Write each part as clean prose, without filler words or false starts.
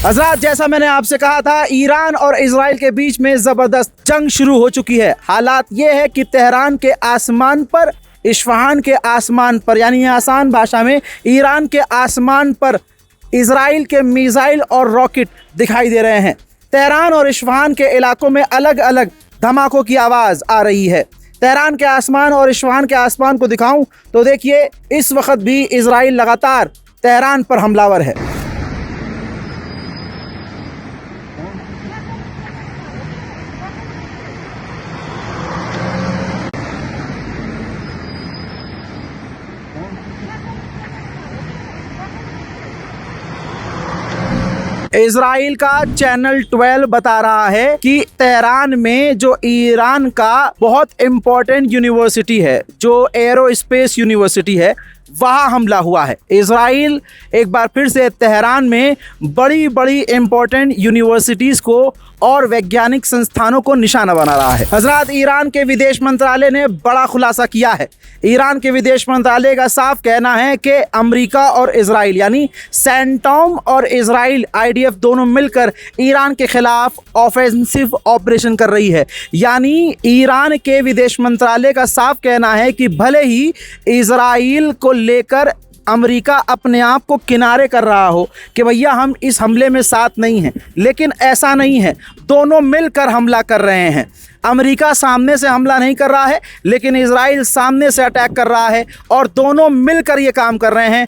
हज़रात, जैसा मैंने आपसे कहा था, ईरान और इजराइल के बीच में ज़बरदस्त जंग शुरू हो चुकी है। हालात ये है कि तेहरान के आसमान पर, इस्फहान के आसमान पर, यानी आसान भाषा में ईरान के आसमान पर इजराइल के मिसाइल और रॉकेट दिखाई दे रहे हैं। तेहरान और इस्फहान के इलाकों में अलग अलग धमाकों की आवाज़ आ रही है। तेहरान के आसमान और इस्फहान के आसमान को दिखाऊं तो देखिए, इस वक्त भी इजराइल लगातार तेहरान पर हमलावर है। इजराइल का चैनल 12 बता रहा है कि तेहरान में जो ईरान का बहुत इम्पोर्टेंट यूनिवर्सिटी है, जो एरोस्पेस यूनिवर्सिटी है, वहाँ हमला हुआ है। इजराइल एक बार फिर से तेहरान में बड़ी बड़ी इम्पोर्टेंट यूनिवर्सिटीज़ को और वैज्ञानिक संस्थानों को निशाना बना रहा है। हज़रात, ईरान के विदेश मंत्रालय ने बड़ा खुलासा किया है। ईरान के विदेश मंत्रालय का साफ कहना है कि अमेरिका और इजराइल, यानी सेंटॉम और इजराइल IDF दोनों मिलकर ईरान के खिलाफ ऑफेंसिव ऑपरेशन कर रही है। यानी ईरान के विदेश मंत्रालय का साफ कहना है कि भले ही इजराइल को लेकर अमेरिका अपने आप को किनारे कर रहा हो कि भैया हम इस हमले में साथ नहीं हैं, लेकिन ऐसा नहीं है। दोनों मिलकर हमला कर रहे हैं। अमेरिका सामने से हमला नहीं कर रहा है, लेकिन इजराइल सामने से अटैक कर रहा है और दोनों मिलकर ये काम कर रहे हैं।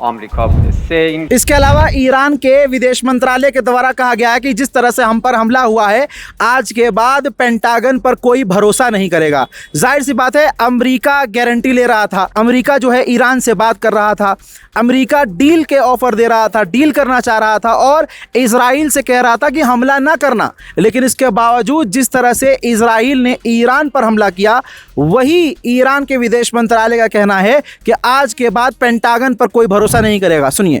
अमेरिका से। इसके अलावा ईरान के विदेश मंत्रालय के द्वारा कहा गया है कि जिस तरह से हम पर हमला हुआ है, आज के बाद पेंटागन पर कोई भरोसा नहीं करेगा। जाहिर सी बात है, अमेरिका गारंटी ले रहा था, अमेरिका जो है ईरान से बात कर रहा था, अमेरिका डील के ऑफर दे रहा था, डील करना चाह रहा था और इजराइल से कह रहा था कि हमला ना करना। लेकिन इसके बावजूद जिस तरह से इजराइल ने ईरान पर हमला किया, वही ईरान के विदेश मंत्रालय का कहना है कि आज के बाद पेंटागन पर कोई भरोसा नहीं करेगा। सुनिए।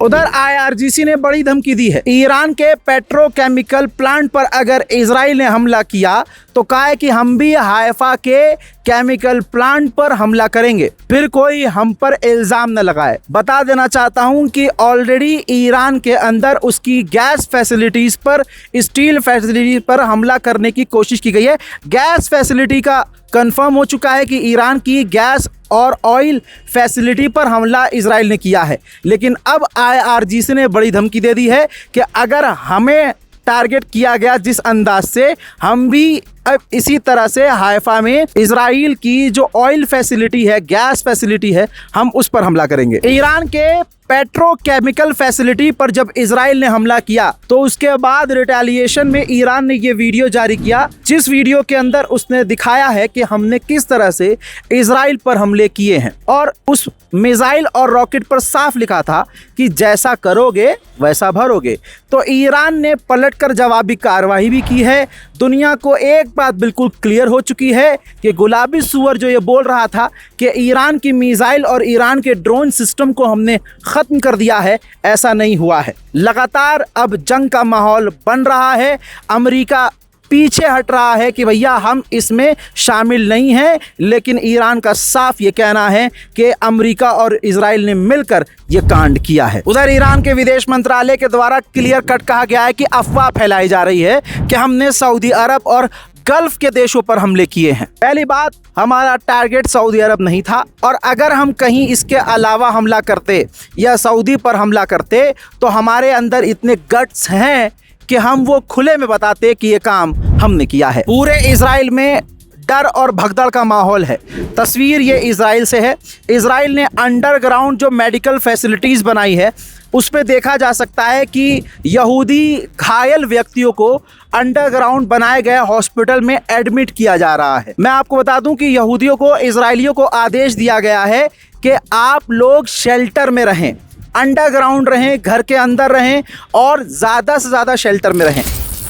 उधर IRGC ने बड़ी धमकी दी है। ईरान के पेट्रोकेमिकल प्लांट पर अगर इजराइल ने हमला किया तो कहा है कि हम भी हाइफा के केमिकल प्लांट पर हमला करेंगे, फिर कोई हम पर इल्ज़ाम न लगाए। बता देना चाहता हूं कि ऑलरेडी ईरान के अंदर उसकी गैस फैसिलिटीज़ पर, स्टील फैसिलिटी पर हमला करने की कोशिश की गई है। गैस फैसिलिटी का कंफर्म हो चुका है कि ईरान की गैस और ऑयल फैसिलिटी पर हमला इजराइल ने किया है। लेकिन अब IRGC ने बड़ी धमकी दे दी है कि अगर हमें टारगेट किया गया जिस अंदाज से, हम भी अब इसी तरह से हाइफा में इजराइल की जो ऑयल फैसिलिटी है, गैस फैसिलिटी है, हम उस पर हमला करेंगे। ईरान के पेट्रोकेमिकल फैसिलिटी पर जब इजराइल ने हमला किया तो उसके बाद रिटेलिएशन में ईरान ने ये वीडियो जारी किया, जिस वीडियो के अंदर उसने दिखाया है कि हमने किस तरह से इजराइल पर हमले किए हैं। और उस मिसाइल और रॉकेट पर साफ लिखा था कि जैसा करोगे वैसा भरोगे। तो ईरान ने पलटकर जवाबी कार्रवाई भी की है। दुनिया को एक बात बिल्कुल क्लियर हो चुकी है कि गुलाबी सुअर जो ये बोल रहा था कि ईरान की मिसाइल और ईरान के ड्रोन सिस्टम को हमने ख़त्म कर दिया है, ऐसा नहीं हुआ है। लगातार अब जंग का माहौल बन रहा है। अमेरिका पीछे हट रहा है कि भैया हम इसमें शामिल नहीं हैं, लेकिन ईरान का साफ ये कहना है कि अमेरिका और इजराइल ने मिलकर ये कांड किया है। उधर ईरान के विदेश मंत्रालय के द्वारा क्लियर कट कहा गया है कि अफवाह फैलाई जा रही है कि हमने सऊदी अरब और गल्फ के देशों पर हमले किए हैं। पहली बात, हमारा टारगेट सऊदी अरब नहीं था, और अगर हम कहीं इसके अलावा हमला करते या सऊदी पर हमला करते तो हमारे अंदर इतने गट्स हैं कि हम वो खुले में बताते कि ये काम हमने किया है। पूरे इजराइल में डर और भगदड़ का माहौल है। तस्वीर ये इजराइल से है। इजराइल ने अंडरग्राउंड जो मेडिकल फैसिलिटीज़ बनाई है उस पे देखा जा सकता है कि यहूदी घायल व्यक्तियों को अंडरग्राउंड बनाए गए हॉस्पिटल में एडमिट किया जा रहा है। मैं आपको बता दूं कि यहूदियों को, इजराइलियों को आदेश दिया गया है कि आप लोग शेल्टर में रहें, अंडरग्राउंड रहें, घर के अंदर रहें और ज़्यादा से ज़्यादा शेल्टर में रहें।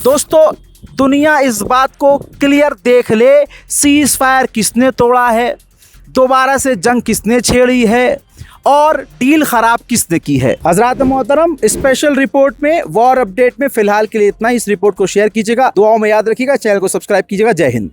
दोस्तों, दुनिया इस बात को क्लियर देख ले, सीज फायर किसने तोड़ा है, दोबारा से जंग किसने छेड़ी है और डील ख़राब किसने की है। हज़रात मोहतरम, स्पेशल रिपोर्ट में, वॉर अपडेट में फ़िलहाल के लिए इतना ही। इस रिपोर्ट को शेयर कीजिएगा, दुआओं में याद रखिएगा, चैनल को सब्सक्राइब कीजिएगा। जय हिंद।